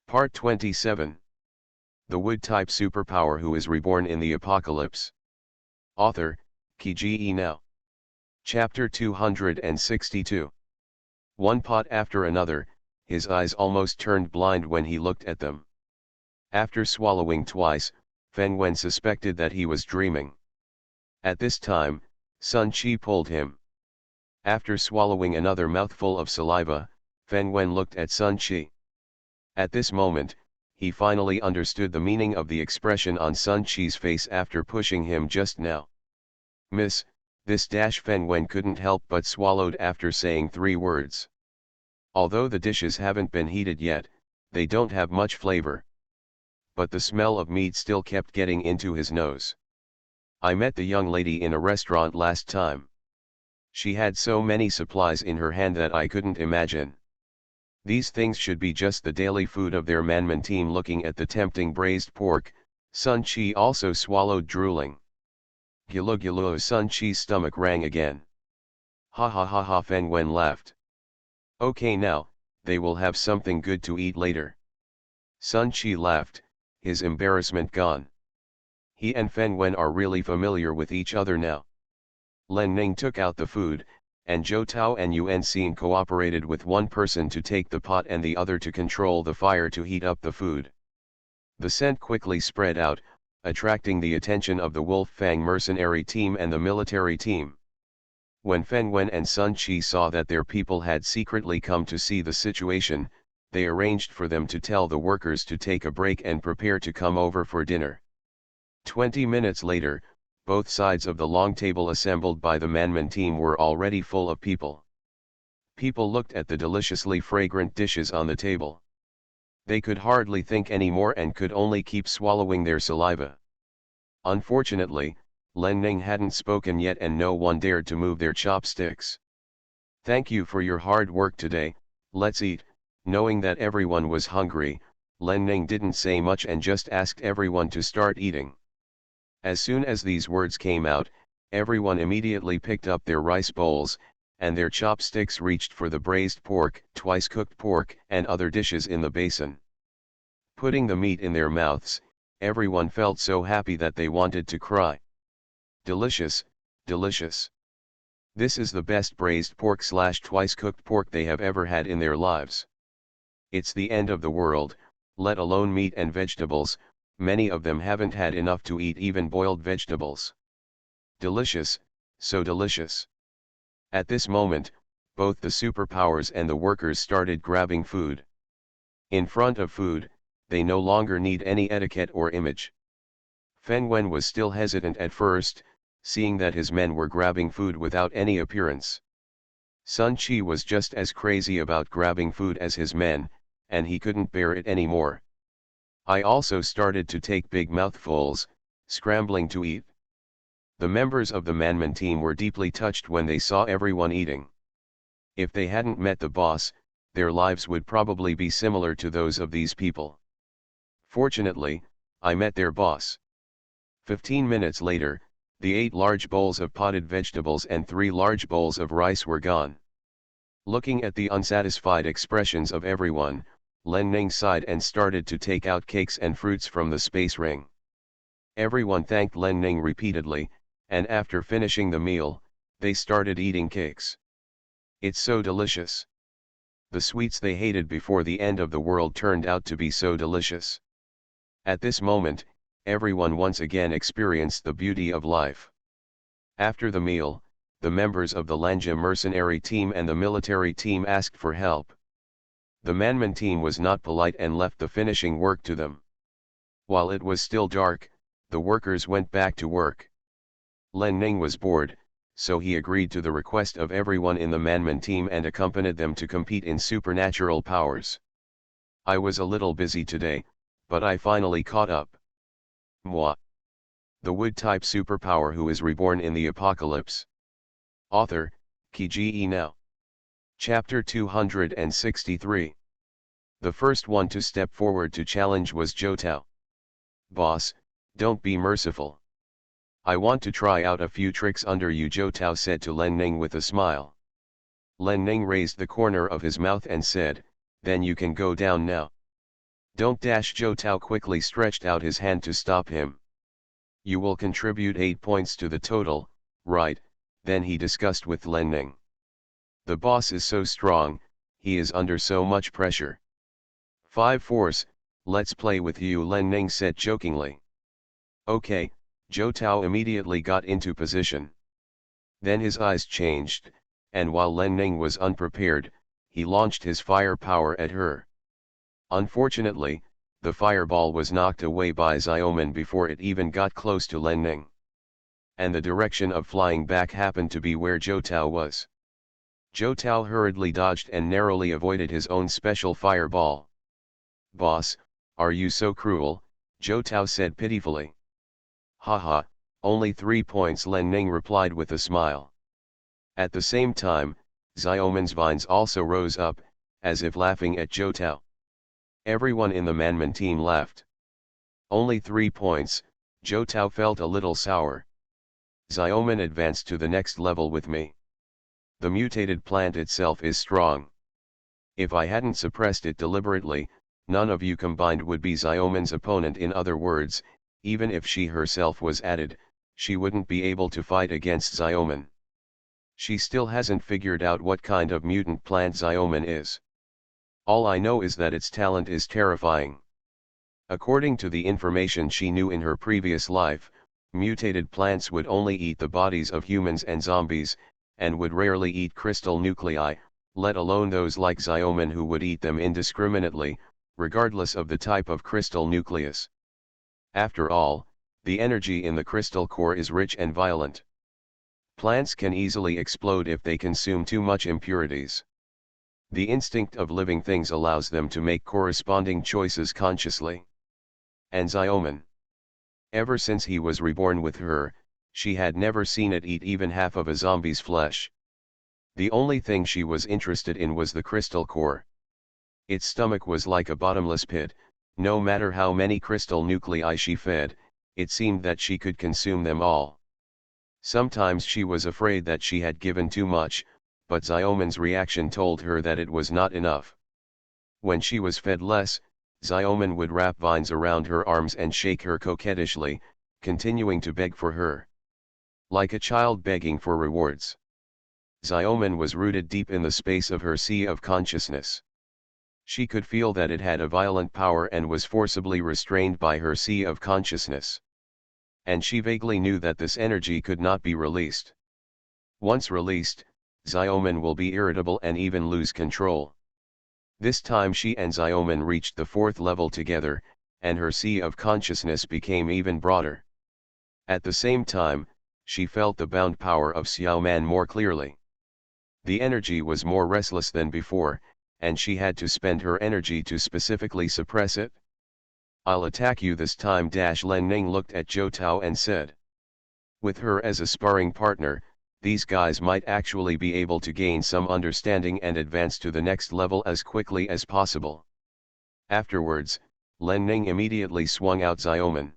Part 27. The Wood-type superpower who is reborn in the apocalypse. Author, Kiji Now. Chapter 262. One pot after another, his eyes almost turned blind when he looked at them. After swallowing twice, Feng Wen suspected that he was dreaming. At this time, Sun Qi pulled him. After swallowing another mouthful of saliva, Feng Wen looked at Sun Qi. At this moment, he finally understood the meaning of the expression on Sun Qi's face after pushing him just now. Miss, this dash Feng Wen couldn't help but swallowed after saying 3 words. Although the dishes haven't been heated yet, they don't have much flavor. But the smell of meat still kept getting into his nose. I met the young lady in a restaurant last time. She had so many supplies in her hand that I couldn't imagine. These things should be just the daily food of their manman team. Looking at the tempting braised pork, Sun Qi also swallowed, drooling. Gulu gulu. Sun Qi's stomach rang again. Ha ha ha ha. Feng Wen laughed. Okay, now, they will have something good to eat later. Sun Qi laughed, his embarrassment gone. He and Feng Wen are really familiar with each other now. Len Ning took out the food, and Zhou Tao and Yuan Xin cooperated with one person to take the pot and the other to control the fire to heat up the food. The scent quickly spread out, attracting the attention of the Wolf Fang mercenary team and the military team. When Feng Wen and Sun Qi saw that their people had secretly come to see the situation, they arranged for them to tell the workers to take a break and prepare to come over for dinner. 20 minutes later, both sides of the long table assembled by the manman team were already full of people. People looked at the deliciously fragrant dishes on the table. They could hardly think anymore and could only keep swallowing their saliva. Unfortunately, Len Ning hadn't spoken yet and no one dared to move their chopsticks. Thank you for your hard work today, let's eat. Knowing that everyone was hungry, Len Ning didn't say much and just asked everyone to start eating. As soon as these words came out, everyone immediately picked up their rice bowls, and their chopsticks reached for the braised pork, twice-cooked pork, and other dishes in the basin. Putting the meat in their mouths, everyone felt so happy that they wanted to cry. Delicious, delicious. This is the best braised pork / twice-cooked pork they have ever had in their lives. It's the end of the world, let alone meat and vegetables. Many of them haven't had enough to eat even boiled vegetables. Delicious, so delicious. At this moment, both the superpowers and the workers started grabbing food. In front of food, they no longer need any etiquette or image. Feng Wen was still hesitant at first, seeing that his men were grabbing food without any appearance. Sun Qi was just as crazy about grabbing food as his men, and he couldn't bear it anymore. I also started to take big mouthfuls, scrambling to eat. The members of the manman team were deeply touched when they saw everyone eating. If they hadn't met the boss, their lives would probably be similar to those of these people. Fortunately, I met their boss. 15 minutes later, the 8 large bowls of potted vegetables and 3 large bowls of rice were gone. Looking at the unsatisfied expressions of everyone, Len Ning sighed and started to take out cakes and fruits from the space ring. Everyone thanked Len Ning repeatedly, and after finishing the meal, they started eating cakes. It's so delicious. The sweets they hated before the end of the world turned out to be so delicious. At this moment, everyone once again experienced the beauty of life. After the meal, the members of the Lanja mercenary team and the military team asked for help. The manman team was not polite and left the finishing work to them. While it was still dark, the workers went back to work. Len Ning was bored, so he agreed to the request of everyone in the manman team and accompanied them to compete in supernatural powers. I was a little busy today, but I finally caught up. Moi. The Wood-type superpower who is reborn in the apocalypse. Author, Kiji Now. Chapter 263. The first one to step forward to challenge was Zhou Tao. Boss, don't be merciful. I want to try out a few tricks under you, Zhou Tao said to Len Ning with a smile. Len Ning raised the corner of his mouth and said, then you can go down now. Don't dash. Zhou Tao quickly stretched out his hand to stop him. You will contribute 8 points to the total, right? Then he discussed with Len Ning. The boss is so strong, he is under so much pressure. 5 force, let's play with you, Len Ning said jokingly. Okay, Zhou Tao immediately got into position. Then his eyes changed, and while Len Ning was unprepared, he launched his fire power at her. Unfortunately, the fireball was knocked away by Xiaoman before it even got close to Len Ning. And the direction of flying back happened to be where Zhou Tao was. Zhou Tao hurriedly dodged and narrowly avoided his own special fireball. Boss, are you so cruel? Zhou Tao said pitifully. Haha, only 3 points, Len Ning replied with a smile. At the same time, Xiaoman's vines also rose up, as if laughing at Zhou Tao. Everyone in the Manman team laughed. Only 3 points, Zhou Tao felt a little sour. Xiaoman advanced to the next level with me. The mutated plant itself is strong. If I hadn't suppressed it deliberately, none of you combined would be Xiaoman's opponent. In other words, even if she herself was added, she wouldn't be able to fight against Xiaoman. She still hasn't figured out what kind of mutant plant Xiaoman is. All I know is that its talent is terrifying. According to the information she knew in her previous life, mutated plants would only eat the bodies of humans and zombies, and would rarely eat crystal nuclei, let alone those like Xiaoman who would eat them indiscriminately, regardless of the type of crystal nucleus. After all, the energy in the crystal core is rich and violent. Plants can easily explode if they consume too much impurities. The instinct of living things allows them to make corresponding choices consciously. And Xiaoman, ever since he was reborn with her, she had never seen it eat even half of a zombie's flesh. The only thing she was interested in was the crystal core. Its stomach was like a bottomless pit. No matter how many crystal nuclei she fed, it seemed that she could consume them all. Sometimes she was afraid that she had given too much, but Xiaoman's reaction told her that it was not enough. When she was fed less, Xiaoman would wrap vines around her arms and shake her coquettishly, continuing to beg for her. Like a child begging for rewards. Xiaoman was rooted deep in the space of her sea of consciousness. She could feel that it had a violent power and was forcibly restrained by her sea of consciousness. And she vaguely knew that this energy could not be released. Once released, Xiaoman will be irritable and even lose control. This time she and Xiaoman reached the 4th level together, and her sea of consciousness became even broader. At the same time, she felt the bound power of Xiaoman more clearly. The energy was more restless than before, and she had to spend her energy to specifically suppress it. I'll attack you this time. Len Ning looked at Zhou Tao and said. With her as a sparring partner, these guys might actually be able to gain some understanding and advance to the next level as quickly as possible. Afterwards, Len Ning immediately swung out Xiaoman.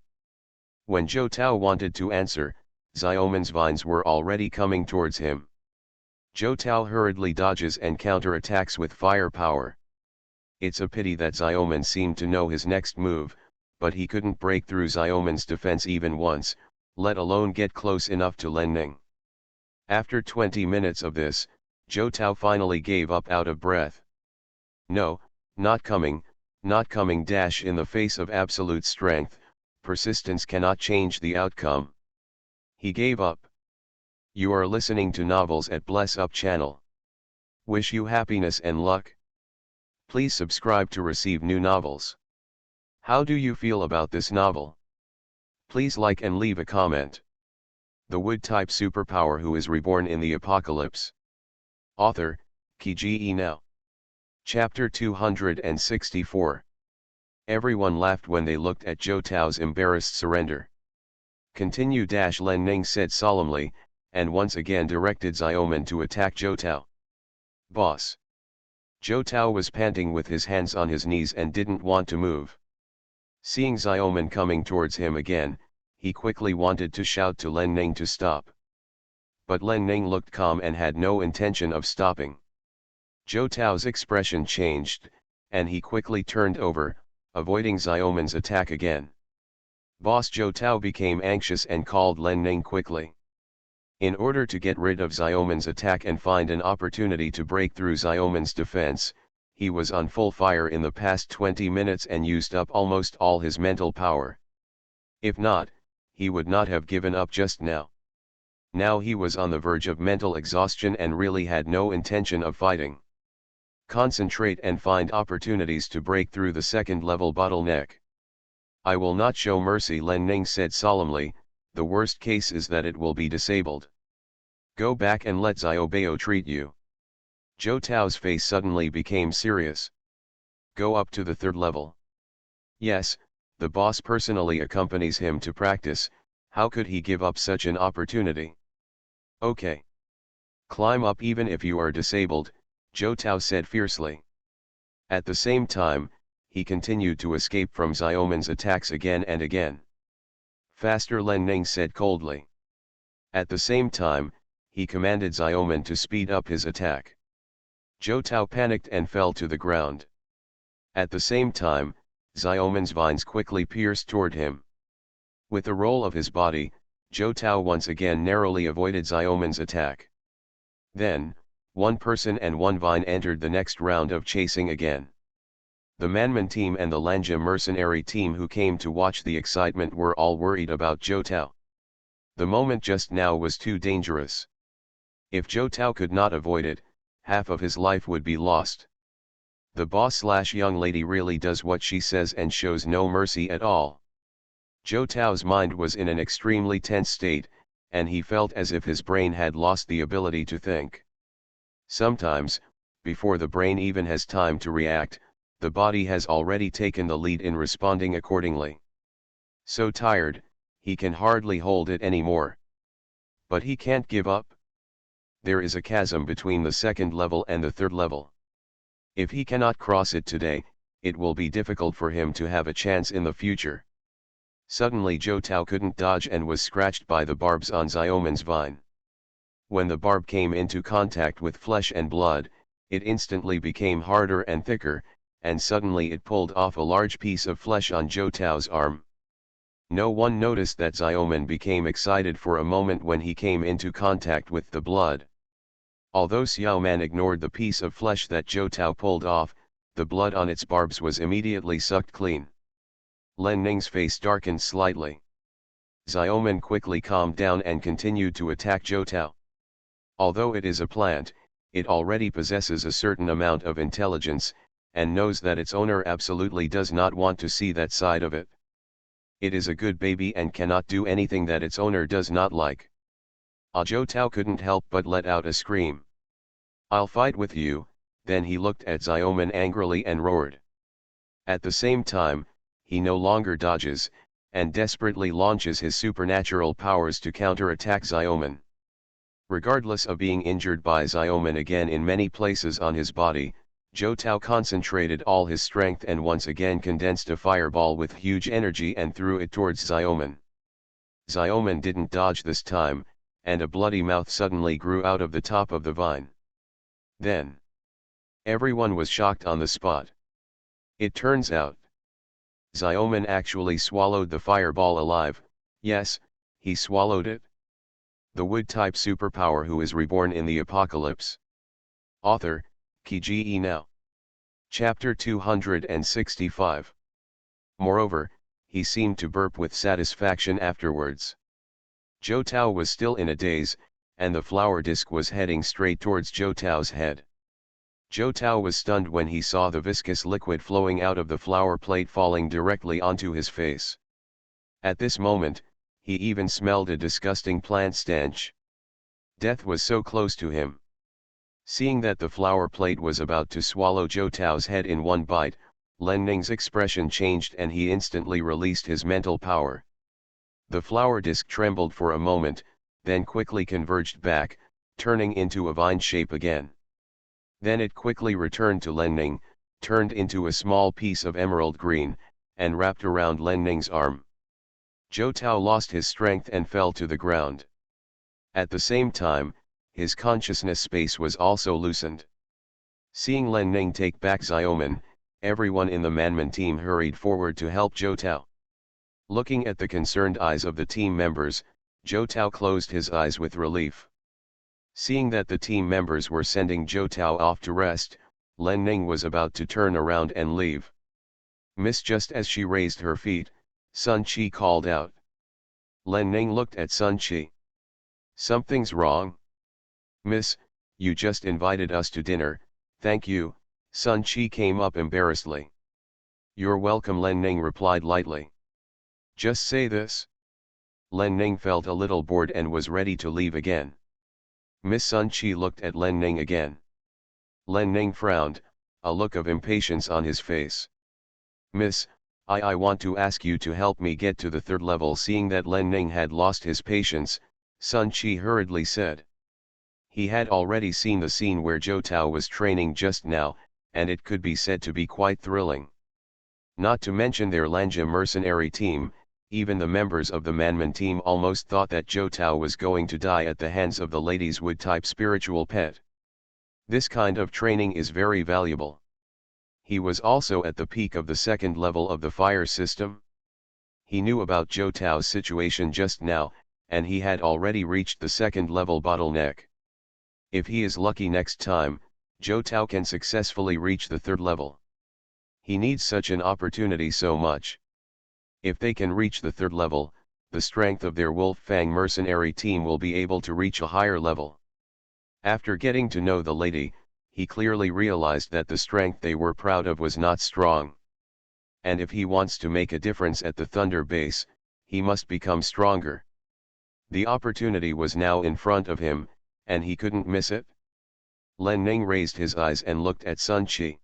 When Zhou Tao wanted to answer, Xiaoman's vines were already coming towards him. Zhou Tao hurriedly dodges and counterattacks with fire power. It's a pity that Xiaoman seemed to know his next move, but he couldn't break through Xiaoman's defense even once, let alone get close enough to Len Ning. After 20 minutes of this, Zhou Tao finally gave up out of breath. No, not coming, not coming. In the face of absolute strength, persistence cannot change the outcome. He gave up. You are listening to Novels at Bless Up channel. Wish you happiness and luck. Please subscribe to receive new novels. How do you feel about this novel? Please like and leave a comment. The Wood-type superpower who is reborn in the apocalypse. Author, Kiji Now. Chapter 264. Everyone laughed when they looked at Zhou Tao's embarrassed surrender. Continue. Len Ning said solemnly, and once again directed Xiaoman to attack Zhou Tao. Boss. Zhou Tao was panting with his hands on his knees and didn't want to move. Seeing Xiaoman coming towards him again, he quickly wanted to shout to Len Ning to stop. But Len Ning looked calm and had no intention of stopping. Zhou Tao's expression changed, and he quickly turned over, avoiding Xiaoman's attack again. Boss Zhou Tao became anxious and called Len Ning quickly. In order to get rid of Xiaoman's attack and find an opportunity to break through Xiaoman's defense, he was on full fire in the past 20 minutes and used up almost all his mental power. If not, he would not have given up just now. Now he was on the verge of mental exhaustion and really had no intention of fighting. Concentrate and find opportunities to break through the second-level bottleneck. I will not show mercy, Len Ning said solemnly. The worst case is that it will be disabled. Go back and let Xiaobao treat you. Zhou Tao's face suddenly became serious. Go up to the third level. Yes, the boss personally accompanies him to practice. How could he give up such an opportunity? Okay. Climb up even if you are disabled, Zhou Tao said fiercely. At the same time, he continued to escape from Xiaoman's attacks again and again. Faster, Len Ning said coldly. At the same time, he commanded Xiaoman to speed up his attack. Zhou Tao panicked and fell to the ground. At the same time, Xiaoman's vines quickly pierced toward him. With a roll of his body, Zhou Tao once again narrowly avoided Xiaoman's attack. Then, one person and one vine entered the next round of chasing again. The Manman team and the Lanja mercenary team who came to watch the excitement were all worried about Zhou Tao. The moment just now was too dangerous. If Zhou Tao could not avoid it, half of his life would be lost. The boss/young lady really does what she says and shows no mercy at all. Zhou Tao's mind was in an extremely tense state, and he felt as if his brain had lost the ability to think. Sometimes, before the brain even has time to react, the body has already taken the lead in responding accordingly. So tired, he can hardly hold it anymore. But he can't give up. There is a chasm between the second level and the third level. If he cannot cross it today, it will be difficult for him to have a chance in the future. Suddenly Zhou Tao couldn't dodge and was scratched by the barbs on Xiaoman's vine. When the barb came into contact with flesh and blood, it instantly became harder and thicker, and suddenly it pulled off a large piece of flesh on Zhou Tao's arm. No one noticed that Xiaoman became excited for a moment when he came into contact with the blood. Although Xiaoman ignored the piece of flesh that Zhou Tao pulled off, the blood on its barbs was immediately sucked clean. Len Ning's face darkened slightly. Xiaoman quickly calmed down and continued to attack Zhou Tao. Although it is a plant, it already possesses a certain amount of intelligence, and knows that its owner absolutely does not want to see that side of it. It is a good baby and cannot do anything that its owner does not like. Zhou Tao couldn't help but let out a scream. I'll fight with you. Then he looked at Xiaoman angrily and roared. At the same time, he no longer dodges, and desperately launches his supernatural powers to counter-attack Xiaoman. Regardless of being injured by Xiaoman again in many places on his body, Zhou Tao concentrated all his strength and once again condensed a fireball with huge energy and threw it towards Xiaoman. Xiaoman didn't dodge this time, and a bloody mouth suddenly grew out of the top of the vine. Then, everyone was shocked on the spot. It turns out, Xiaoman actually swallowed the fireball alive. Yes, he swallowed it. The wood-type superpower who is reborn in the apocalypse. Author, Kiji Now. Chapter 265. Moreover, he seemed to burp with satisfaction afterwards. Zhou Tao was still in a daze, and the flower disc was heading straight towards Zhou Tao's head. Zhou Tao was stunned when he saw the viscous liquid flowing out of the flower plate falling directly onto his face. At this moment, he even smelled a disgusting plant stench. Death was so close to him. Seeing that the flower plate was about to swallow Zhou Tao's head in one bite, Len Ning's expression changed and he instantly released his mental power. The flower disc trembled for a moment, then quickly converged back, turning into a vine shape again. Then it quickly returned to Len Ning, turned into a small piece of emerald green, and wrapped around Len Ning's arm. Zhou Tao lost his strength and fell to the ground. At the same time, his consciousness space was also loosened. Seeing Len Ning take back Xiaoman, Everyone in the Manman team hurried forward to help Zhou Tao. Looking at the concerned eyes of the team members, Zhou Tao closed his eyes with relief. Seeing that the team members were sending Zhou Tao off to rest, Len Ning was about to turn around and leave. Miss, just as she raised her feet, Sun Chi called out. Len Ning looked at Sun Chi. Something's wrong? Miss, you just invited us to dinner, thank you. Sun Chi came up embarrassedly. You're welcome, Len Ning replied lightly. Just say this. Len Ning felt a little bored and was ready to leave again. Miss Sun Chi looked at Len Ning again. Len Ning frowned, a look of impatience on his face. Miss, I want to ask you to help me get to the third level. Seeing that Len Ning had lost his patience, Sun Chi hurriedly said. He had already seen the scene where Zhou Tao was training just now, and it could be said to be quite thrilling. Not to mention their Lanja mercenary team, even the members of the Manman team almost thought that Zhou Tao was going to die at the hands of the lady's wood-type spiritual pet. This kind of training is very valuable. He was also at the peak of the second level of the fire system. He knew about Zhou Tao's situation just now, and he had already reached the second level bottleneck. If he is lucky next time, Zhou Tao can successfully reach the third level. He needs such an opportunity so much. If they can reach the third level, the strength of their Wolf Fang mercenary team will be able to reach a higher level. After getting to know the lady, he clearly realized that the strength they were proud of was not strong. And if he wants to make a difference at the Thunder base, he must become stronger. The opportunity was now in front of him, and he couldn't miss it. Len Ning raised his eyes and looked at Sun Chi.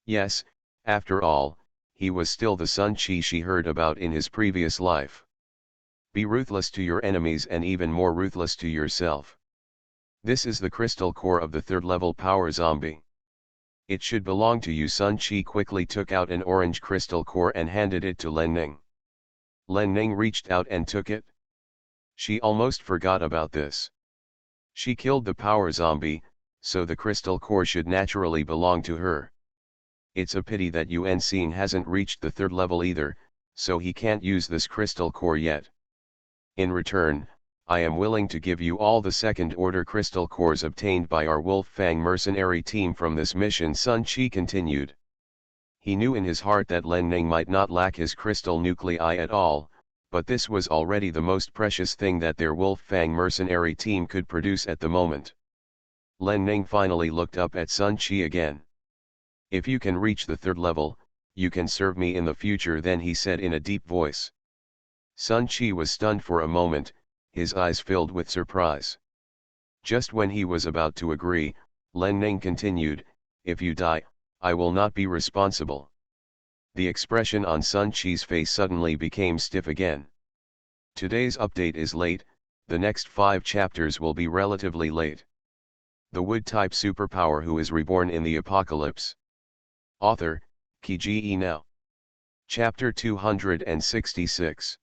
Yes, after all, he was still the Sun Chi she heard about in his previous life. Be ruthless to your enemies and even more ruthless to yourself. This is the crystal core of the third level power zombie. It should belong to you. Sun Chi quickly took out an orange crystal core and handed it to Len Ning. Len Ning reached out and took it. She almost forgot about this. She killed the power zombie, so the crystal core should naturally belong to her. It's a pity that Yuan Xing hasn't reached the third level either, so he can't use this crystal core yet. In return, I am willing to give you all the second-order crystal cores obtained by our Wolf Fang mercenary team from this mission, Sun Chi continued. He knew in his heart that Len Ning might not lack his crystal nuclei at all, but this was already the most precious thing that their Wolf Fang mercenary team could produce at the moment. Len Ning finally looked up at Sun Chi again. If you can reach the third level, you can serve me in the future then, he said in a deep voice. Sun Chi was stunned for a moment, his eyes filled with surprise. Just when he was about to agree, Len Ning continued, if you die, I will not be responsible. The expression on Sun Chi's face suddenly became stiff again. Today's update is late, the next 5 chapters will be relatively late. The wood-type superpower who is reborn in the apocalypse. Author, Kiji Now. Chapter 266.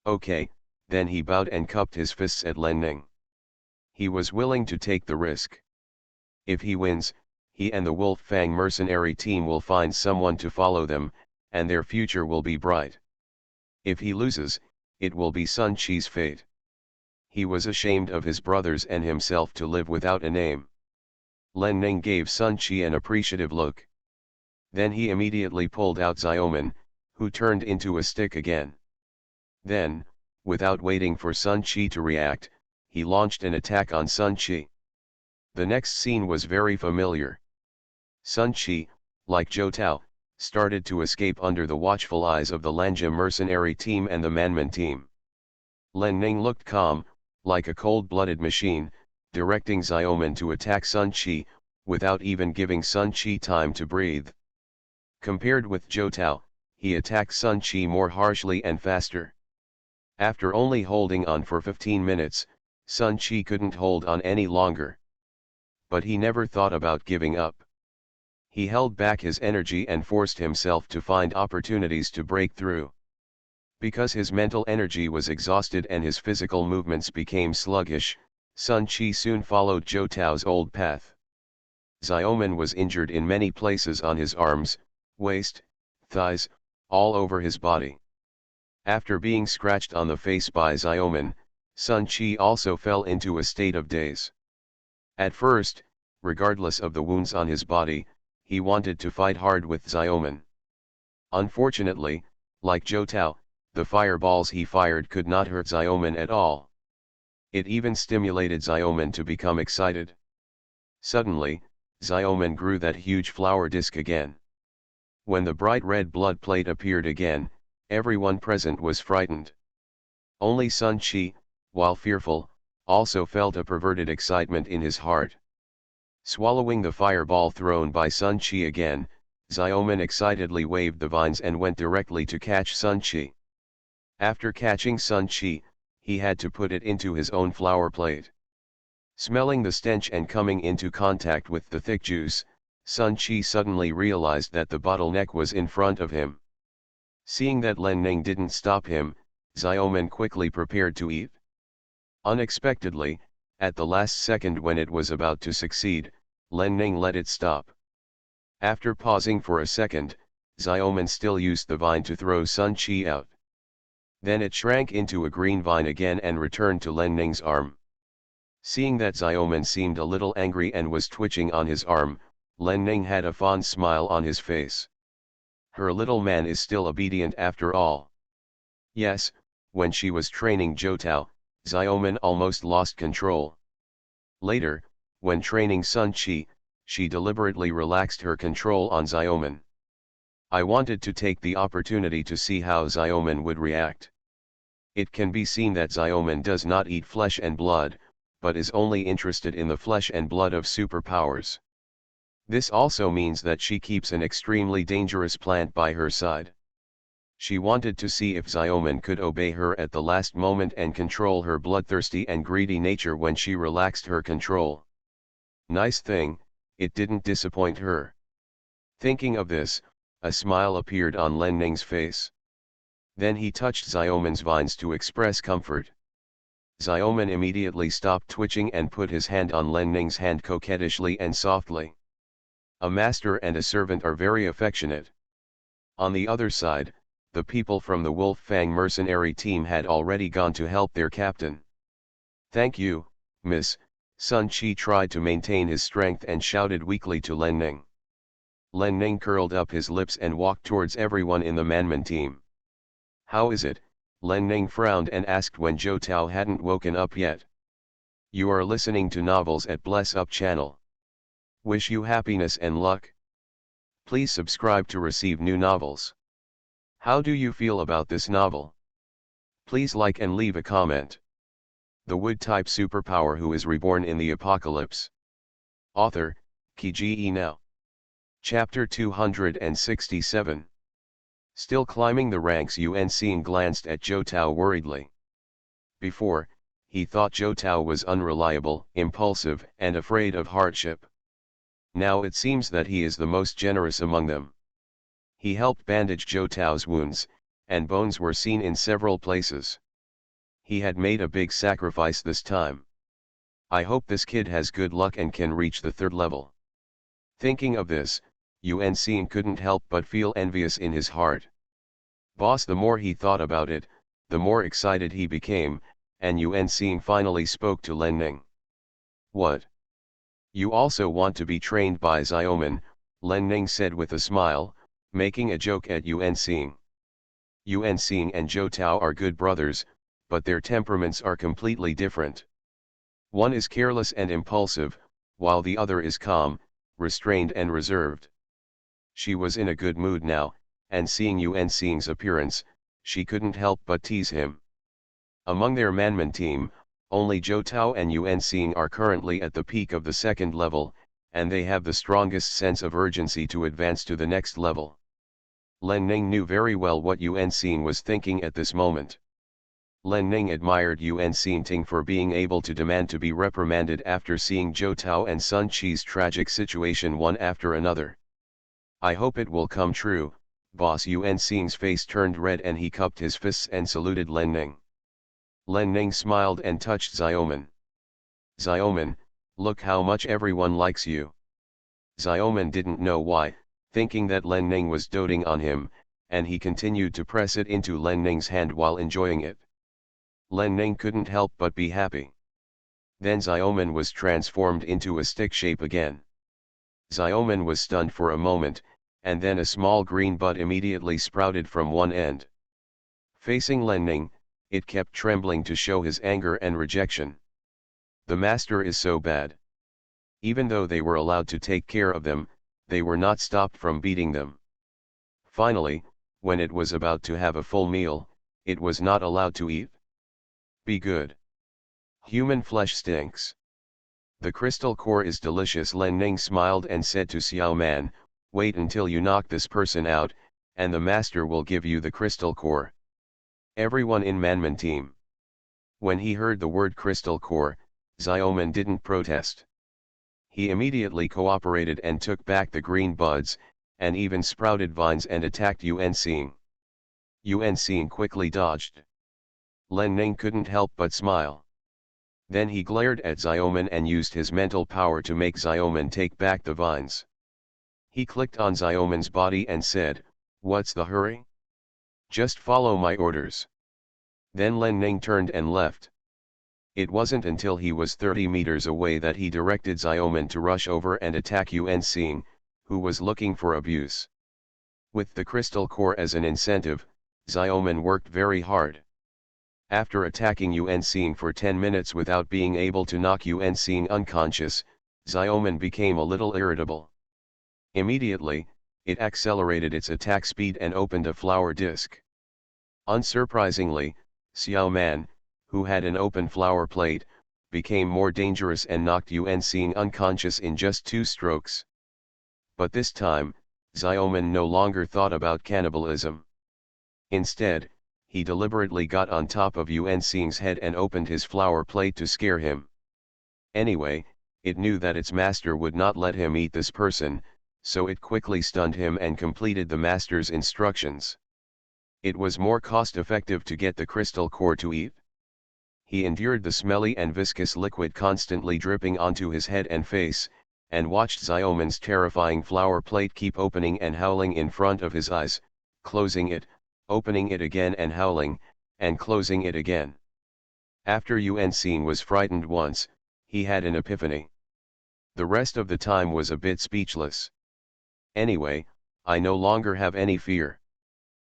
Okay, then he bowed and cupped his fists at Len Ning. He was willing to take the risk. If he wins, he and the Wolf Fang mercenary team will find someone to follow them, and their future will be bright. If he loses, it will be Sun Chi's fate. He was ashamed of his brothers and himself to live without a name. Len Ning gave Sun Chi an appreciative look. Then he immediately pulled out Xiaoman, who turned into a stick again. Then, without waiting for Sun Chi to react, he launched an attack on Sun Chi. The next scene was very familiar. Sun Chi, like Zhou Tao, started to escape under the watchful eyes of the Lanja mercenary team and the Manman team. Len Ning looked calm, like a cold-blooded machine, directing Xiaoman to attack Sun Chi, without even giving Sun Chi time to breathe. Compared with Zhou Tao, he attacked Sun Chi more harshly and faster. After only holding on for 15 minutes, Sun Chi couldn't hold on any longer. But he never thought about giving up. He held back his energy and forced himself to find opportunities to break through. Because his mental energy was exhausted and his physical movements became sluggish, Sun Chi soon followed Zhou Tao's old path. Xiaoman was injured in many places on his arms, waist, thighs, all over his body. After being scratched on the face by Xiaoman, Sun Qi also fell into a state of daze. At first, regardless of the wounds on his body, he wanted to fight hard with Xiaoman. Unfortunately, like Zhou Tao, the fireballs he fired could not hurt Xiaoman at all. It even stimulated Xiaoman to become excited. Suddenly, Xiaoman grew that huge flower disc again. When the bright red blood plate appeared again, everyone present was frightened. Only Sun Qi, while fearful, also felt a perverted excitement in his heart. Swallowing the fireball thrown by Sun Qi again, Xiaoman excitedly waved the vines and went directly to catch Sun Qi. After catching Sun Qi, he had to put it into his own flower plate. Smelling the stench and coming into contact with the thick juice, Sun Qi suddenly realized that the bottleneck was in front of him. Seeing that Len Ning didn't stop him, Xiaoman quickly prepared to eat. Unexpectedly, at the last second when it was about to succeed, Len Ning let it stop. After pausing for a second, Xiaoman still used the vine to throw Sun Qi out. Then it shrank into a green vine again and returned to Len Ning's arm. Seeing that Xiaoman seemed a little angry and was twitching on his arm, Len Ning had a fond smile on his face. Her little man is still obedient after all. Yes, when she was training Zhou Tao, Xiaoman almost lost control. Later, when training Sun Qi, she deliberately relaxed her control on Xiaoman. I wanted to take the opportunity to see how Xiaoman would react. It can be seen that Xiaoman does not eat flesh and blood, but is only interested in the flesh and blood of superpowers. This also means that she keeps an extremely dangerous plant by her side. She wanted to see if Xiaoman could obey her at the last moment and control her bloodthirsty and greedy nature when she relaxed her control. Nice thing, it didn't disappoint her. Thinking of this, a smile appeared on Len Ning's face. Then he touched Xiaoman's vines to express comfort. Xiaoman immediately stopped twitching and put his hand on Len Ning's hand coquettishly and softly. A master and a servant are very affectionate. On the other side, the people from the Wolf Fang mercenary team had already gone to help their captain. "Thank you, miss," Sun Qi tried to maintain his strength and shouted weakly to Len Ning. Len Ning curled up his lips and walked towards everyone in the Manman team. "How is it?" Len Ning frowned and asked when Zhou Tao hadn't woken up yet. "You are listening to novels at Bless Up channel. Wish you happiness and luck. Please subscribe to receive new novels. How do you feel about this novel? Please like and leave a comment." The Wood-type superpower who is reborn in the apocalypse. Author, Kiji Now. Chapter 267. Still climbing the ranks, Yuan Xing glanced at Zhou Tao worriedly. Before, he thought Zhou Tao was unreliable, impulsive, and afraid of hardship. Now it seems that he is the most generous among them. He helped bandage Zhou Tao's wounds, and bones were seen in several places. He had made a big sacrifice this time. I hope this kid has good luck and can reach the 3rd level. Thinking of this, Yuan Xing couldn't help but feel envious in his heart. Boss, the more he thought about it, the more excited he became, and Yuan Xing finally spoke to Len Ning. "What? You also want to be trained by Xiaoman?" Len Ning said with a smile, making a joke at Yuan Xing. Yuan Xing and Zhou Tao are good brothers, but their temperaments are completely different. One is careless and impulsive, while the other is calm, restrained and reserved. She was in a good mood now, and seeing Yuan Xing's appearance, she couldn't help but tease him. Among their Manman team, only Zhou Tao and Yuan Xing are currently at the peak of the 2nd level, and they have the strongest sense of urgency to advance to the next level. Len Ning knew very well what Yuan Xing was thinking at this moment. Len Ning admired Yuan Xing for being able to demand to be reprimanded after seeing Zhou Tao and Sun Qi's tragic situation one after another. "I hope it will come true, boss." Yuan Xing's face turned red and he cupped his fists and saluted Len Ning. Len Ning smiled and touched Xiaoman. "Xiaoman, look how much everyone likes you." Xiaoman didn't know why, thinking that Len Ning was doting on him, and he continued to press it into Len Ning's hand while enjoying it. Len Ning couldn't help but be happy. Then Xiaoman was transformed into a stick shape again. Xiaoman was stunned for a moment, and then a small green bud immediately sprouted from one end. Facing Len Ning, it kept trembling to show his anger and rejection. The master is so bad. Even though they were allowed to take care of them, they were not stopped from beating them. Finally, when it was about to have a full meal, it was not allowed to eat. Be good. Human flesh stinks. The crystal core is delicious. Len Ning smiled and said to Xiao Man, wait until you knock this person out, and the master will give you the crystal core. Everyone in Manman team. When he heard the word crystal core, Xiaoman didn't protest. He immediately cooperated and took back the green buds, and even sprouted vines and attacked Yuan Xing. Yuan Xing quickly dodged. Len Ning couldn't help but smile. Then he glared at Xiaoman and used his mental power to make Xiaoman take back the vines. He clicked on Xiaoman's body and said, what's the hurry? Just follow my orders. Then Len Ning turned and left. It wasn't until he was 30 meters away that he directed Xiaoman to rush over and attack Yuan Xing, who was looking for abuse. With the crystal core as an incentive, Xiaoman worked very hard. After attacking Yuan Xing for 10 minutes without being able to knock Yuan Xing unconscious, Xiaoman became a little irritable. Immediately, it accelerated its attack speed and opened a flower disc. Unsurprisingly, Xiao Man, who had an open flower plate, became more dangerous and knocked Yuan Xing unconscious in just 2 strokes. But this time, Xiaoman no longer thought about cannibalism. Instead, he deliberately got on top of Yuan Xing's head and opened his flower plate to scare him. Anyway, it knew that its master would not let him eat this person, so it quickly stunned him and completed the master's instructions. It was more cost-effective to get the crystal core to eat. He endured the smelly and viscous liquid constantly dripping onto his head and face, and watched Xiaoman's terrifying flower plate keep opening and howling in front of his eyes, closing it, opening it again and howling, and closing it again. After Yuan Xing was frightened once, he had an epiphany. The rest of the time was a bit speechless. Anyway, I no longer have any fear.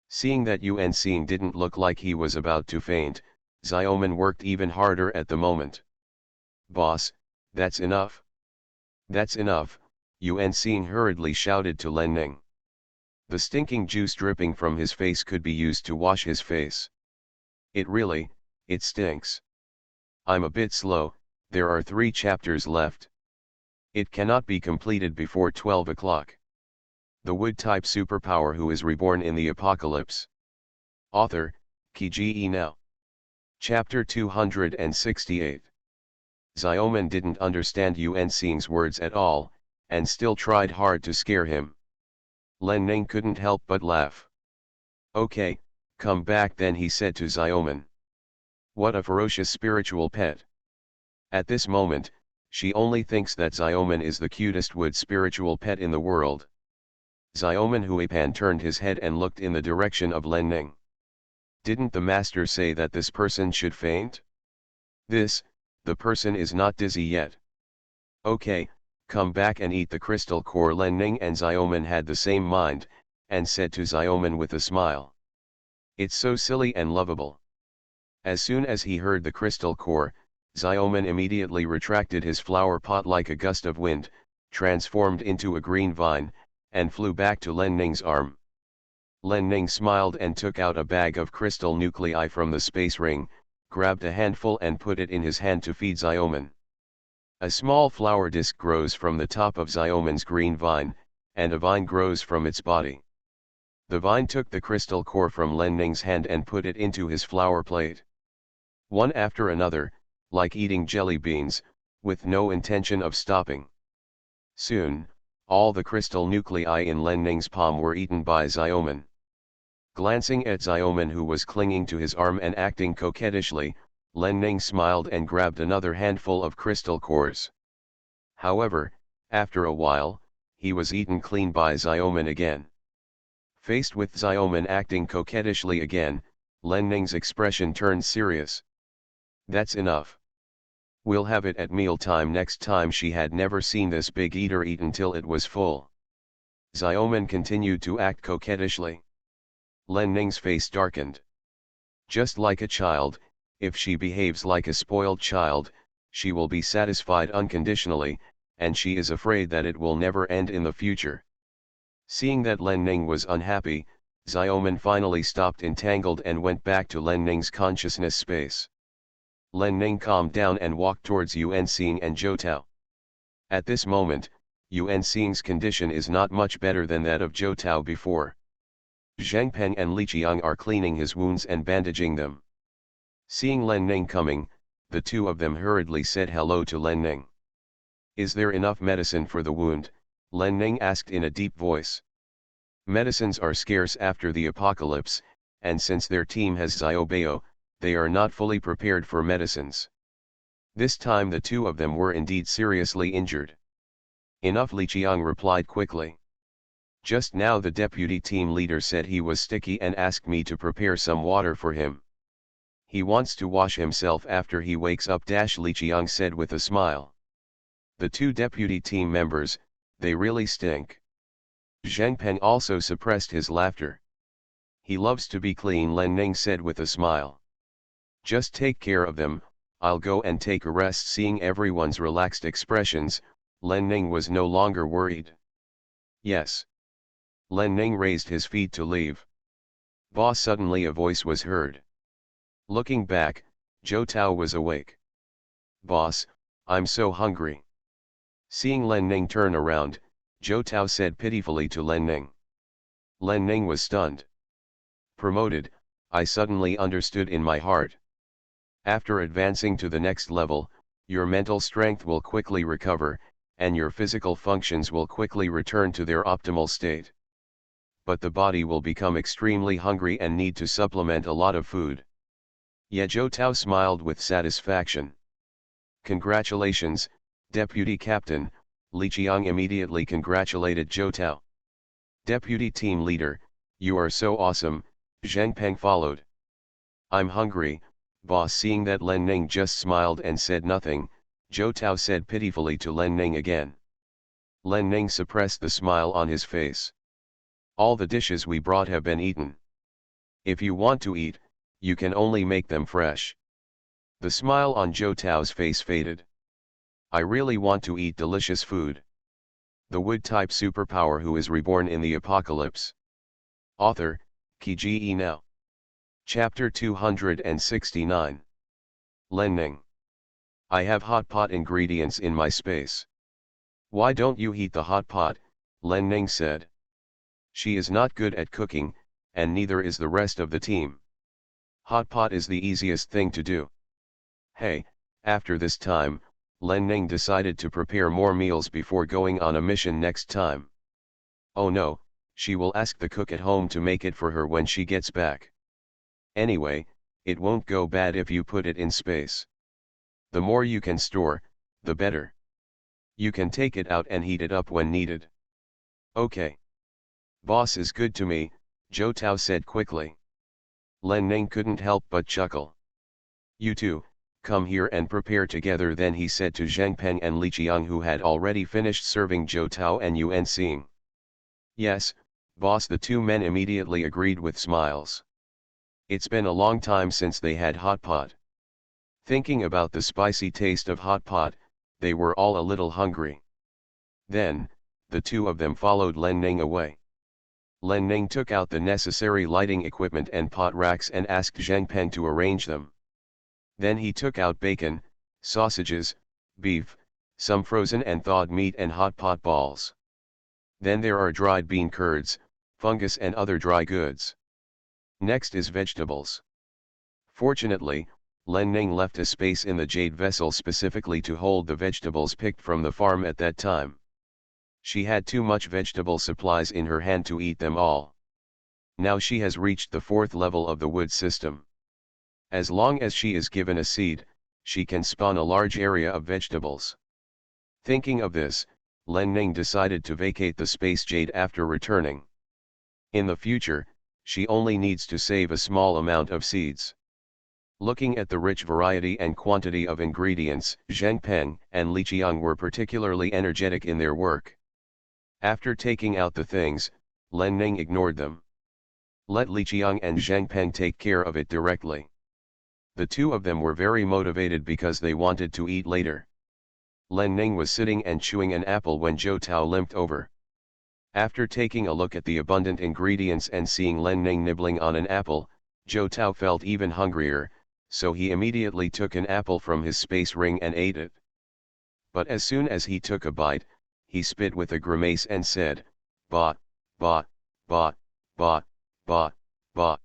Seeing that Yuan Xing didn't look like he was about to faint, Xiaoman worked even harder at the moment. Boss, that's enough. That's enough, Yuan Xing hurriedly shouted to Len Ning. The stinking juice dripping from his face could be used to wash his face. It stinks. I'm a bit slow, there are 3 chapters left. It cannot be completed before 12 o'clock. The wood-type superpower who is reborn in the apocalypse. Author, Kiji Now. Chapter 268. Xiaoman didn't understand Yuan Xing's words at all, and still tried hard to scare him. Len Ning couldn't help but laugh. Okay, come back then, he said to Xiaoman. What a ferocious spiritual pet. At this moment, she only thinks that Xiaoman is the cutest wood spiritual pet in the world. Xiaoman Huipan turned his head and looked in the direction of Len Ning. Didn't the master say that this person should faint? The person is not dizzy yet. Okay, come back and eat the crystal core. Len Ning and Xiaoman had the same mind, and said to Xiaoman with a smile. It's so silly and lovable. As soon as he heard the crystal core, Xiaoman immediately retracted his flower pot like a gust of wind, transformed into a green vine, and flew back to Len Ning's arm. Len Ning smiled and took out a bag of crystal nuclei from the space ring, grabbed a handful and put it in his hand to feed Xiaoman. A small flower disc grows from the top of Xiaoman's green vine, and a vine grows from its body. The vine took the crystal core from Len Ning's hand and put it into his flower plate. One after another, like eating jelly beans, with no intention of stopping. Soon, all the crystal nuclei in Len Ning's palm were eaten by Xiaoman. Glancing at Xiaoman, who was clinging to his arm and acting coquettishly, Len Ning smiled and grabbed another handful of crystal cores. However, after a while, he was eaten clean by Xiaoman again. Faced with Xiaoman acting coquettishly again, Len Ning's expression turned serious. That's enough. We'll have it at mealtime next time. She had never seen this big eater eat until it was full. Xiaoman continued to act coquettishly. Len Ning's face darkened. Just like a child, if she behaves like a spoiled child, she will be satisfied unconditionally, and she is afraid that it will never end in the future. Seeing that Len Ning was unhappy, Xiaoman finally stopped entangled and went back to Len Ning's consciousness space. Len Ning calmed down and walked towards Yuan Xing and Zhou Tao. At this moment, Yuan Xing's condition is not much better than that of Zhou Tao before. Zhang Peng and Li Qiang are cleaning his wounds and bandaging them. Seeing Len Ning coming, the two of them hurriedly said hello to Len Ning. Is there enough medicine for the wound? Len Ning asked in a deep voice. Medicines are scarce after the apocalypse, and since their team has Xiaobao, they are not fully prepared for medicines. This time the two of them were indeed seriously injured. Enough, Li Qiang replied quickly. Just now the deputy team leader said he was sticky and asked me to prepare some water for him. He wants to wash himself after he wakes up. Li Qiang said with a smile. The two deputy team members, they really stink. Zhang Peng also suppressed his laughter. He loves to be clean, Len Ning said with a smile. Just take care of them, I'll go and take a rest. Seeing everyone's relaxed expressions, Len Ning was no longer worried. Yes. Len Ning raised his feet to leave. Boss, suddenly a voice was heard. Looking back, Zhou Tao was awake. Boss, I'm so hungry. Seeing Len Ning turn around, Zhou Tao said pitifully to Len Ning. Len Ning was stunned. Promoted, I suddenly understood in my heart. After advancing to the next level, your mental strength will quickly recover, and your physical functions will quickly return to their optimal state. But the body will become extremely hungry and need to supplement a lot of food. Yet Zhou Tao smiled with satisfaction. Congratulations, Deputy Captain. Li Qiang immediately congratulated Zhou Tao. Deputy Team Leader, you are so awesome, Zhang Peng followed. I'm hungry, boss. Seeing that Len Ning just smiled and said nothing, Zhou Tao said pitifully to Len Ning again. Len Ning suppressed the smile on his face. All the dishes we brought have been eaten. If you want to eat, you can only make them fresh. The smile on Zhou Tao's face faded. I really want to eat delicious food. The wood-type superpower who is reborn in the apocalypse. Author, Kge Now. Chapter 269. Len Ning. I have hot pot ingredients in my space. Why don't you heat the hot pot? Len Ning said. She is not good at cooking, and neither is the rest of the team. Hot pot is the easiest thing to do. Hey, after this time, Len Ning decided to prepare more meals before going on a mission next time. Oh no, she will ask the cook at home to make it for her when she gets back. Anyway, it won't go bad if you put it in space. The more you can store, the better. You can take it out and heat it up when needed. Okay. Boss is good to me, Zhou Tao said quickly. Len Ning couldn't help but chuckle. You two, come here and prepare together, then he said to Zhang Peng and Li Qiang, who had already finished serving Zhou Tao and Yuan Xing. Yes, boss. The two men immediately agreed with smiles. It's been a long time since they had hot pot. Thinking about the spicy taste of hot pot, they were all a little hungry. Then, the two of them followed Len Ning away. Len Ning took out the necessary lighting equipment and pot racks and asked Zhang Peng to arrange them. Then he took out bacon, sausages, beef, some frozen and thawed meat and hot pot balls. Then there are dried bean curds, fungus and other dry goods. Next is vegetables. Fortunately, Len Ning left a space in the jade vessel specifically to hold the vegetables picked from the farm at that time. She had too much vegetable supplies in her hand to eat them all. Now she has reached the 4th level of the wood system. As long as she is given a seed, she can spawn a large area of vegetables. Thinking of this, Len Ning decided to vacate the space jade after returning. In the future, she only needs to save a small amount of seeds. Looking at the rich variety and quantity of ingredients, Zheng Peng and Li Qiang were particularly energetic in their work. After taking out the things, Len Ning ignored them. Let Li Qiang and Zheng Peng take care of it directly. The two of them were very motivated because they wanted to eat later. Len Ning was sitting and chewing an apple when Zhou Tao limped over. After taking a look at the abundant ingredients and seeing Len Ning nibbling on an apple, Zhou Tao felt even hungrier, so he immediately took an apple from his space ring and ate it. But as soon as he took a bite, he spit with a grimace and said, "Bah, bah, bah, bah, bah, bah."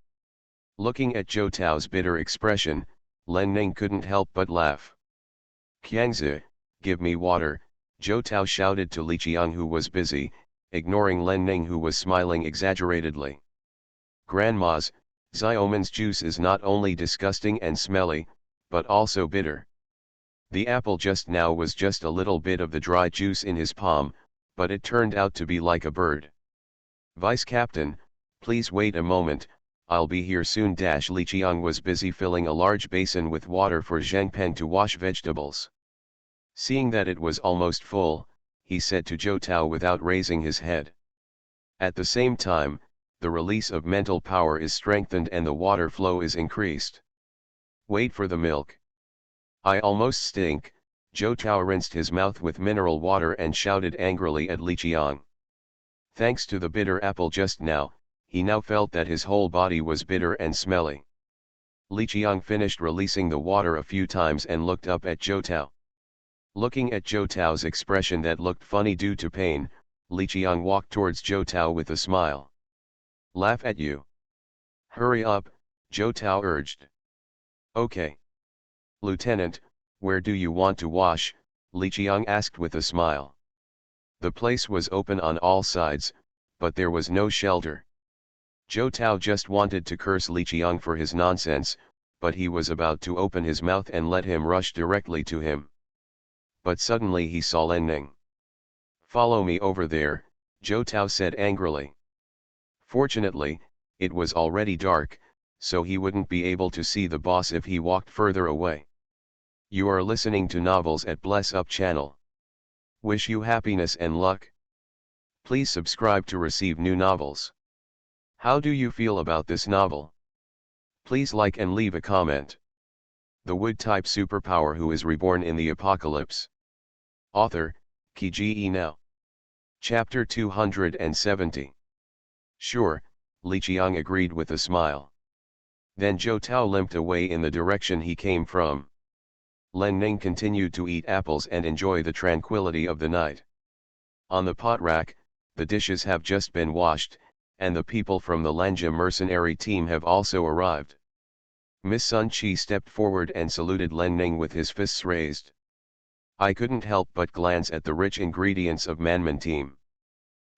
Looking at Zhou Tao's bitter expression, Len Ning couldn't help but laugh. "Qiangzi, give me water," Zhou Tao shouted to Li Qiang, who was busy, ignoring Len Ning, who was smiling exaggeratedly. "Grandma's, Xiaoman's juice is not only disgusting and smelly, but also bitter." The apple just now was just a little bit of the dry juice in his palm, but it turned out to be like a bird. "Vice Captain, please wait a moment, I'll be here soon." Li Qiang was busy filling a large basin with water for Zheng Peng to wash vegetables. Seeing that it was almost full, he said to Zhou Tao without raising his head. At the same time, the release of mental power is strengthened and the water flow is increased. "Wait for the milk. I almost stink." Zhou Tao rinsed his mouth with mineral water and shouted angrily at Li Qiang. Thanks to the bitter apple just now, he now felt that his whole body was bitter and smelly. Li Qiang finished releasing the water a few times and looked up at Zhou Tao. Looking at Zhou Tao's expression that looked funny due to pain, Li Qiang walked towards Zhou Tao with a smile. "Laugh at you. Hurry up," Zhou Tao urged. "Okay. Lieutenant, where do you want to wash?" Li Qiang asked with a smile. The place was open on all sides, but there was no shelter. Zhou Tao just wanted to curse Li Qiang for his nonsense, but he was about to open his mouth and let him rush directly to him. But suddenly he saw Len Ning. "Follow me over there," Zhou Tao said angrily. Fortunately, it was already dark, so he wouldn't be able to see the boss if he walked further away. You are listening to Novels at Bless Up channel. Wish you happiness and luck. Please subscribe to receive new novels. How do you feel about this novel? Please like and leave a comment. The Wood-type superpower who is reborn in the apocalypse. Author, Kiji Now. Chapter 270. Sure, Li Qiang agreed with a smile. Then Zhou Tao limped away in the direction he came from. Len Ning continued to eat apples and enjoy the tranquility of the night. On the pot rack, the dishes have just been washed, and the people from the Lanja mercenary team have also arrived. Miss Sun Chi stepped forward and saluted Len Ning with his fists raised. I couldn't help but glance at the rich ingredients of Manman team.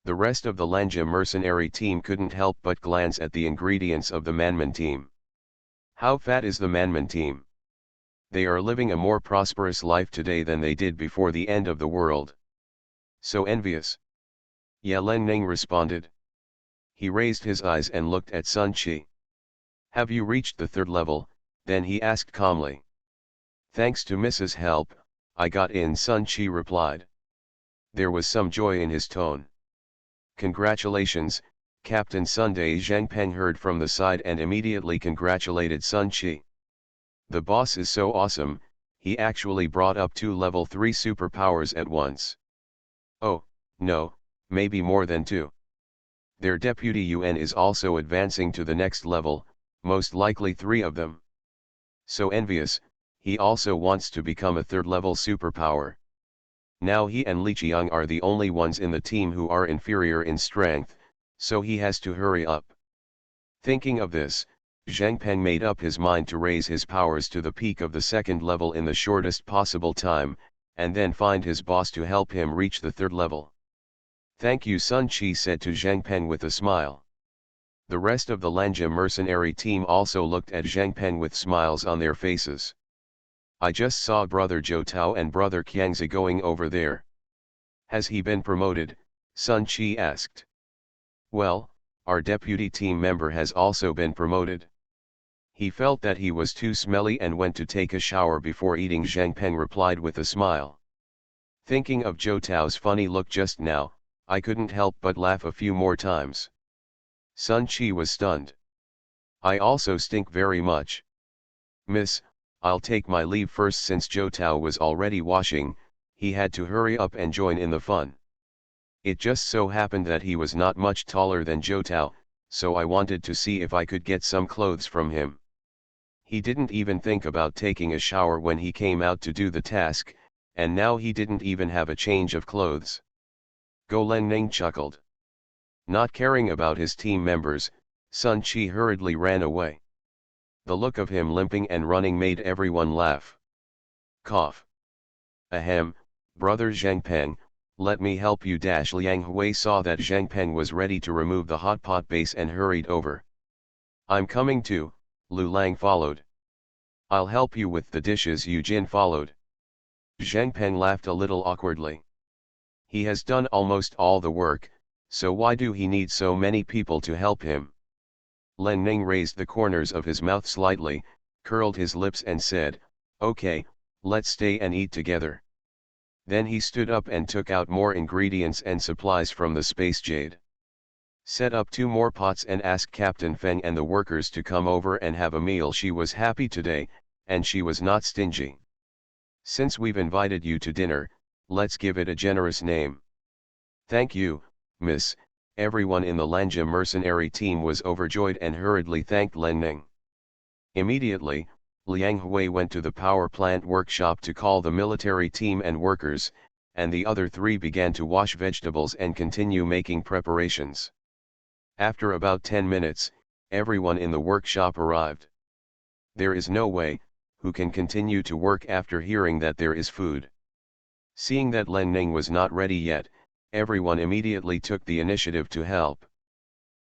The rest of the Lanja mercenary team couldn't help but glance at the ingredients of the Manman team. How fat is the Manman team? They are living a more prosperous life today than they did before the end of the world. So envious. Yeah, Len Ning responded. He raised his eyes and looked at Sun Chi. Have you reached the 3rd level? Then he asked calmly. Thanks to Mrs. Help, I got in, Sun Chi replied. There was some joy in his tone. Congratulations, Captain Sunday. Zhang Peng heard from the side and immediately congratulated Sun Chi. The boss is so awesome, he actually brought up 2 level 3 superpowers at once. Oh, no, maybe more than 2. Their deputy UN is also advancing to the next level, most likely 3 of them. So envious, he also wants to become a 3rd level superpower. Now he and Li Qiang are the only ones in the team who are inferior in strength, so he has to hurry up. Thinking of this, Zhang Peng made up his mind to raise his powers to the peak of the 2nd level in the shortest possible time, and then find his boss to help him reach the 3rd level. Thank you, Sun Chi said to Zhang Peng with a smile. The rest of the Lanja mercenary team also looked at Zhang Peng with smiles on their faces. I just saw brother Zhou Tao and brother Qiangzi going over there. Has he been promoted? Sun Chi asked. Well, our deputy team member has also been promoted. He felt that he was too smelly and went to take a shower before eating. Zhang Peng replied with a smile. Thinking of Zhou Tao's funny look just now, I couldn't help but laugh a few more times. Sun Chi was stunned. I also stink very much. Miss, I'll take my leave first. Since Zhou Tao was already washing, he had to hurry up and join in the fun. It just so happened that he was not much taller than Zhou Tao, so I wanted to see if I could get some clothes from him. He didn't even think about taking a shower when he came out to do the task, and now he didn't even have a change of clothes. Go Len Ning chuckled. Not caring about his team members, Sun Chi hurriedly ran away. The look of him limping and running made everyone laugh. Cough. Ahem, brother Zhang Peng, let me help you. Liang Hui saw that Zhang Peng was ready to remove the hot pot base and hurried over. I'm coming too, Lu Lang followed. I'll help you with the dishes. Yu Jin followed. Zhang Peng laughed a little awkwardly. He has done almost all the work, so why do he need so many people to help him? Len Ning raised the corners of his mouth slightly, curled his lips and said, okay, let's stay and eat together. Then he stood up and took out more ingredients and supplies from the space jade. Set up 2 more pots and asked Captain Feng and the workers to come over and have a meal. She was happy today, and she was not stingy. Since we've invited you to dinner, let's give it a generous name. Thank you, miss. Everyone in the Lanja mercenary team was overjoyed and hurriedly thanked Len Ning. Immediately, Liang Hui went to the power plant workshop to call the military team and workers, and the other 3 began to wash vegetables and continue making preparations. After about 10 minutes, everyone in the workshop arrived. There is no way, who can continue to work after hearing that there is food. Seeing that Len Ning was not ready yet, everyone immediately took the initiative to help.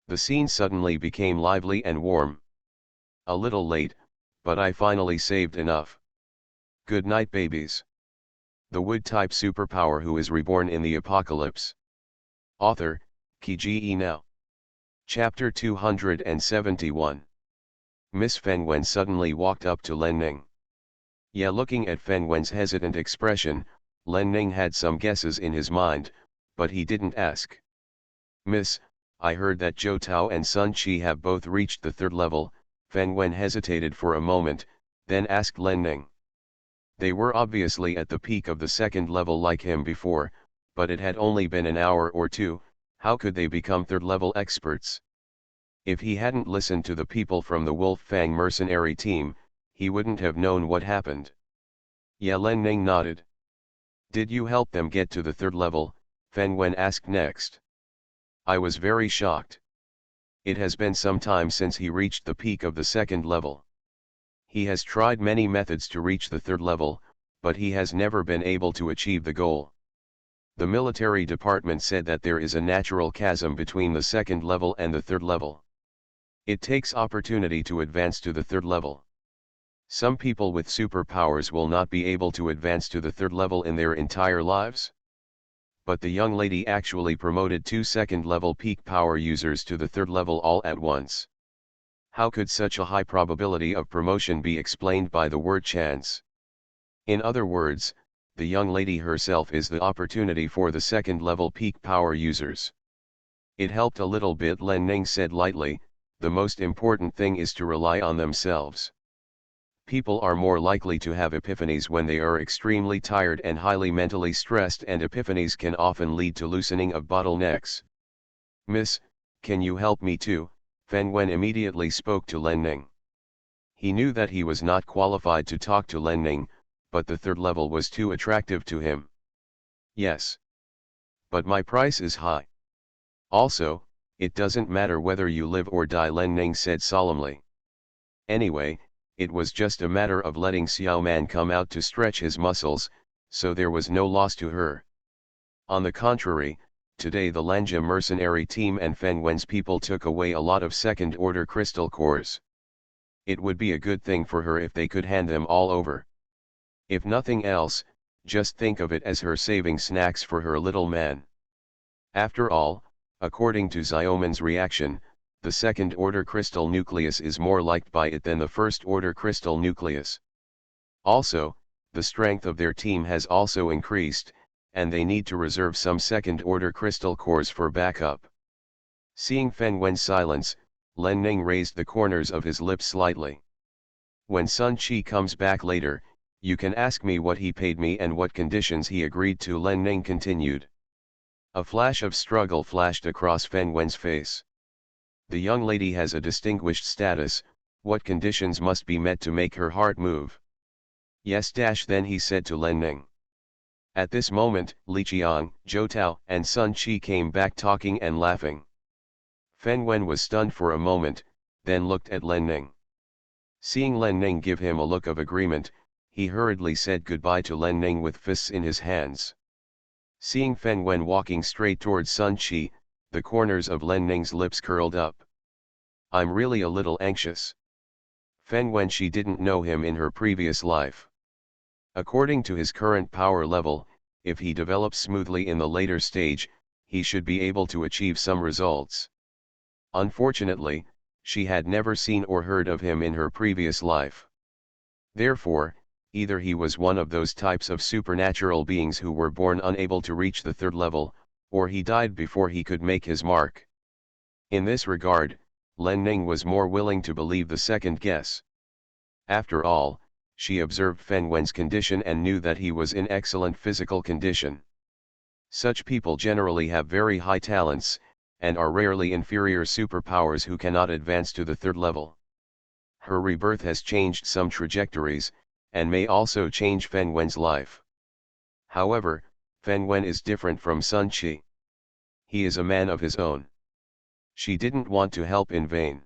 The scene suddenly became lively and warm. A little late, but I finally saved enough. Good night, babies. The Wood-type superpower who is reborn in the apocalypse. Author, Kiji Now. Chapter 271. Miss Feng Wen suddenly walked up to Len Ning. Yeah, looking at Feng Wen's hesitant expression, Len Ning had some guesses in his mind, but he didn't ask. Miss, I heard that Zhou Tao and Sun Chi have both reached the 3rd level. Feng Wen hesitated for a moment, then asked Len Ning. They were obviously at the peak of the 2nd level like him before, but it had only been an hour or 2, how could they become 3rd level experts? If he hadn't listened to the people from the Wolf Fang mercenary team, he wouldn't have known what happened. Yeah, Len Ning nodded. Did you help them get to the 3rd level? Feng Wen asked next. I was very shocked. It has been some time since he reached the peak of the 2nd level. He has tried many methods to reach the 3rd level, but he has never been able to achieve the goal. The military department said that there is a natural chasm between the 2nd level and the 3rd level. It takes opportunity to advance to the 3rd level. Some people with superpowers will not be able to advance to the 3rd level in their entire lives. But the young lady actually promoted 2 2nd level peak power users to the 3rd level all at once. How could such a high probability of promotion be explained by the word chance? In other words, the young lady herself is the opportunity for the 2nd level peak power users. It helped a little bit, Len Ning said lightly. The most important thing is to rely on themselves. People are more likely to have epiphanies when they are extremely tired and highly mentally stressed, and epiphanies can often lead to loosening of bottlenecks. Miss, can you help me too? Feng Wen immediately spoke to Len Ning. He knew that he was not qualified to talk to Len Ning, but the 3rd level was too attractive to him. Yes. But my price is high. Also, it doesn't matter whether you live or die, Len Ning said solemnly. Anyway, it was just a matter of letting Xiao Man come out to stretch his muscles, so there was no loss to her. On the contrary, today the Lanja mercenary team and Feng Wen's people took away a lot of 2nd-order crystal cores. It would be a good thing for her if they could hand them all over. If nothing else, just think of it as her saving snacks for her little man. After all, according to Xiaoman's reaction, the second-order crystal nucleus is more liked by it than the first-order crystal nucleus. Also, the strength of their team has also increased, and they need to reserve some second-order crystal cores for backup. Seeing Feng Wen's silence, Len Ning raised the corners of his lips slightly. When Sun Qi comes back later, you can ask me what he paid me and what conditions he agreed to, Len Ning continued. A flash of struggle flashed across Feng Wen's face. The young lady has a distinguished status, what conditions must be met to make her heart move? Yes. Then he said to Len Ning. At this moment, Li Qiang, Zhou Tao, and Sun Qi came back talking and laughing. Feng Wen was stunned for a moment, then looked at Len Ning. Seeing Len Ning give him a look of agreement, he hurriedly said goodbye to Len Ning with fists in his hands. Seeing Feng Wen walking straight towards Sun Qi, the corners of Len Ning's lips curled up. I'm really a little anxious. Feng Wen, she didn't know him in her previous life. According to his current power level, if he develops smoothly in the later stage, he should be able to achieve some results. Unfortunately, she had never seen or heard of him in her previous life. Therefore, either he was one of those types of supernatural beings who were born unable to reach the third level, or he died before he could make his mark. In this regard, Len Ning was more willing to believe the second guess. After all, she observed Feng Wen's condition and knew that he was in excellent physical condition. Such people generally have very high talents, and are rarely inferior superpowers who cannot advance to the third level. Her rebirth has changed some trajectories, and may also change Feng Wen's life. However, Feng Wen is different from Sun Qi. He is a man of his own. She didn't want to help in vain.